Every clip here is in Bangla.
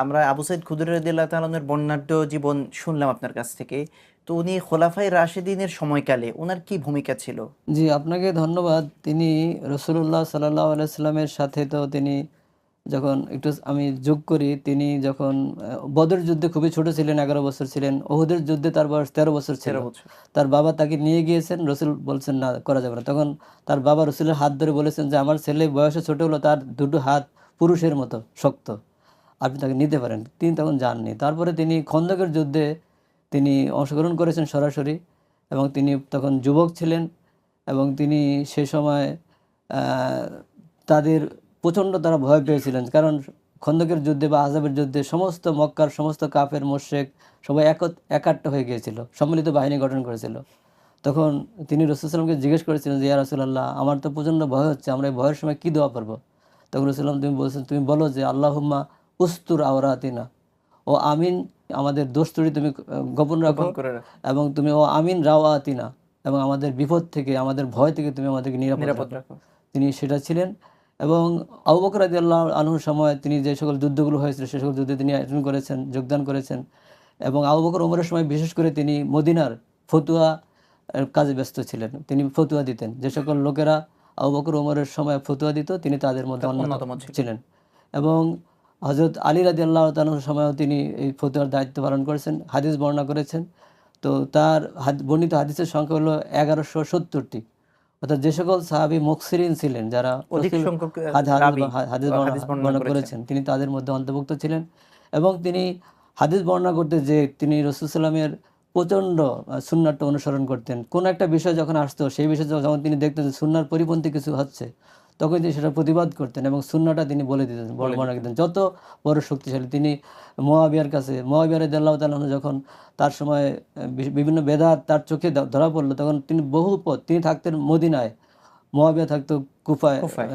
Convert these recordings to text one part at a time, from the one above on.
আমরা আবু সাইদ খুদরি রাদিয়াল্লাহু তাআলা আনহুর বর্ণাঢ্য জীবন শুনলাম আপনার কাছ থেকে। তো উনি খোলাফায়ে রাশিদিনের সময়কালে উনার কি ভূমিকা ছিল? জি, আপনাকে ধন্যবাদ। তিনি রসুল্লাহ সাল্লাল্লাহু আলাইহি সাল্লামের সাথে তো তিনি যখন একটু আমি যোগ করি, তিনি যখন বদর যুদ্ধে খুবই ছোট ছিলেন, 11 বছর ছিলেন। উহুদের যুদ্ধে তার বয়স 13 বছর ছিল। 13 বছর। তার বাবা তাকে নিয়ে গিয়েছেন, রসুল বলছেন না করা যাবে না। তখন তার বাবা রসুলের হাত ধরে বলেছেন যে আমার ছেলে বয়সে ছোট হলো, তার দুটো হাত পুরুষের মতো শক্ত, আপনি তাকে নিতে পারেন। তিনি তখন যাননি। তারপরে তিনি খন্দকের যুদ্ধে তিনি অংশগ্রহণ করেছেন সরাসরি, এবং তিনি তখন যুবক ছিলেন, এবং তিনি সে সময় আহ, তাদের প্রচণ্ড তারা ভয় পেয়েছিলেন, কারণ খন্দকের যুদ্ধে বা আহজাবের যুদ্ধে সমস্ত মক্কার সমস্ত কাফের মোশরেক সবাই একাট্টা হয়ে গিয়েছিল, সম্মিলিত বাহিনী গঠন করেছিল। তখন তিনি রাসূল সাল্লাল্লাহু আলাইহি ওয়াসাল্লামকে জিজ্ঞেস করেছিলেন যে, ইয়া রাসূলুল্লাহ, আমার তো প্রচণ্ড ভয় হচ্ছে, আমরা এই ভয়ের সময় কী দোয়া পড়বো? তখন রাসূল সাল্লাল্লাহু আলাইহি ওয়াসাল্লাম তুমি বলছেন, তুমি বলো যে আল্লাহুম্মা উস্তুর আওরাতিনা, ও আমিন, আমাদের দোষ ত্রুটি তুমি গোপন রাখো, গোপন করে রাখো। এবং তুমি ও আমিন রাওয়াতিনা, এবং আমাদের বিপদ থেকে, আমাদের ভয় থেকে তুমি আমাদেরকে নিরাপদ নিরাপদ রাখো। রাখো। তিনি সেটা ছিলেন। এবং আবু বকর রাদিয়াল্লাহু আনহুর সময় তিনি যে সকল যুদ্ধগুলো হয়েছিল সে সকল যুদ্ধে তিনি অ্যাটেন্ড করেছেন, যোগদান করেছেন। এবং আবু বকর ওমরের সময় বিশেষ করে তিনি মদিনার ফতুয়া কাজে ব্যস্ত ছিলেন। তিনি ফতুয়া দিতেন, যে সকল লোকেরা আবু বকর ওমরের সময় ফতুয়া দিত তিনি তাদের মধ্যে তার অন্যতম অন্যতম ছিল। ছিলেন। এবং হযরত আলী রাদিয়াল্লাহু তাআলার সময়ও তিনি এই ফতুয়ার দায়িত্ব পালন করেছেন, হাদিস বর্ণনা করেছেন। তো তার বর্ণিত হাদিসের সংখ্যা হলো 1170টি। অর্থাৎ যে সকল সাহাবী মুকসিরিন ছিলেন, যারা অধিক রাসূল সংখ্যক হাদিস রাবী হাদিস হাদিস বর্ণনা বর্ণনা করেছেন। করেছেন, তিনি তাদের মধ্যে অন্তর্ভুক্ত ছিলেন। এবং তিনি হাদিস বর্ণনা করতে যে তিনি রাসূল সাল্লামের প্রচণ্ড সুন্নাহটা অনুসরণ করতেন। কোন একটা বিষয় যখন আসতো, সেই বিষয়ে যখন তিনি দেখতেন যে সুন্নাহর পরিপন্থী কিছু হচ্ছে, তখন তিনি সেটা প্রতিবাদ করতেন এবং সুন্নাহটা তিনি বলে দিতেন, বলে বর্ণনা দিতেন। করতেন। যত বড় শক্তিশালী তিনি, মুআবিয়ার কাছে, মুআবিয়া রাদিয়াল্লাহু তাআলা আনহু যখন তার সময় বিভিন্ন বেদাত তার চোখে ধরা পড়লো, তখন তিনি বহু পথ, তিনি থাকতেন মদিনায়, মুআবিয়া থাকতো কুফায়। কুফায়।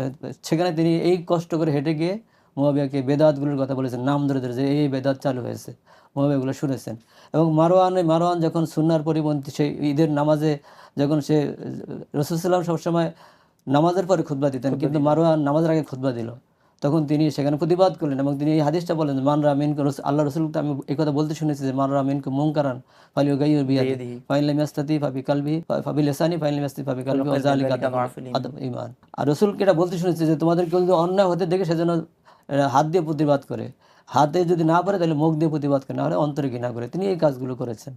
সেখানে তিনি এই কষ্ট করে হেঁটে গিয়ে মুআবিয়াকে বেদাতগুলোর কথা বলেছেন, নাম ধরে ধরে যে এই বেদাত চালু হয়েছে, মুআবিয়া এগুলো শুনেছেন। এবং মারওয়ান যখন সুন্নাহর পরিপন্থী, সেই ঈদের নামাজে যখন সে, রাসূল সাল্লাল্লাহু আলাইহি ওয়াসাল্লাম সবসময় নামাজের পরে খুতবা দিতেন, খুতবা কিন্তু দিতেন। মারওয়ান নামাজের আগে খুতবা দিল। তখন তিনি সেখানে প্রতিবাদ করলেন এবং তিনি এই হাদিসটা বলেন, মান রা মিনকুম, আল্লাহ রাসূলকে আমি এই কথা বলতে শুনেছি যে মান রা মিনকুম মুনকারান ফালিয়ুগাইয়ির বিয়াদিহি বিয়াদিহি ফাইন লাম ইয়াস্তাতি ফাবিকালবিহি ফাবিলিসানি ফাইন লাম ইয়াস্তাতি ফাবিকালবিহি ওয়া যালিকা যালিকা আদআফুল ঈমান। আদব ঈমান। আর রাসূলকে এটা বলতে শুনেছি যে তোমাদের কেউ যদি অন্যায় হতে দেখে সেজন্য হাত দিয়ে প্রতিবাদ করে, হাতে যদি না পারে তাহলে মুখ দিয়ে প্রতিবাদ করে, না হলে অন্তরে ঘৃণা করে। তিনি এই কাজগুলো করেছেন।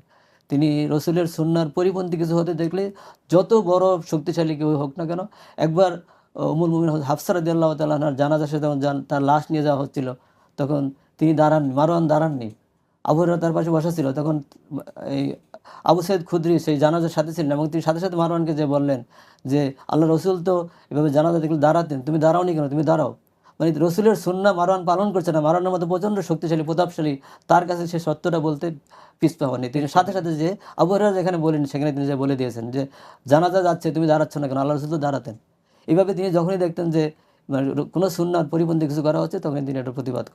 তিনি রসুলের সুন্নাহর পরিপন্থী কিছু হতে দেখলে, যত বড় শক্তিশালী কেউ হোক না কেন, একবার উম্মুল মুমিনিন হাফসা রাদিয়াল্লাহু তাআলা আনহার জানাজা সে যখন তার লাশ নিয়ে যাওয়া হচ্ছিল, তখন তিনি দাঁড়াননি, মারওয়ান দাঁড়াননি, আবু হুরায়রা তার পাশে বসা ছিল। তখন এই আবু সাইদ খুদরি সেই জানাজার সাথে ছিলেন, এবং তিনি সাথে সাথে মারওয়ানকে যে বললেন যে আল্লাহ রসুল তো এভাবে জানাজা দেখলে দাঁড়াতেন, তুমি দাঁড়াওনি কেন, তুমি দাঁড়াও। মানে রসুলের সুন্নাহ মারওয়ান পালন করছে না, মারওয়ানের মতো প্রচণ্ড শক্তিশালী প্রতাপশালী, তার কাছে সে সত্যটা বলতে পিছপা হয়নি। তিনি সাথে সাথে যে আবু হুরায়রা যেখানে বলেন সেখানে তিনি যে বলে দিয়েছেন যে জানাজা যাচ্ছে, তুমি দাঁড়াচ্ছ না কেন, আল্লাহ রসুল তো দাঁড়াতেন। এইভাবে তিনি যখনই দেখতেন যে মানে কোনো সুন্নাহর পরিপন্থী কিছু করা হচ্ছে, তখন তিনি এটা প্রতিবাদ করতেন।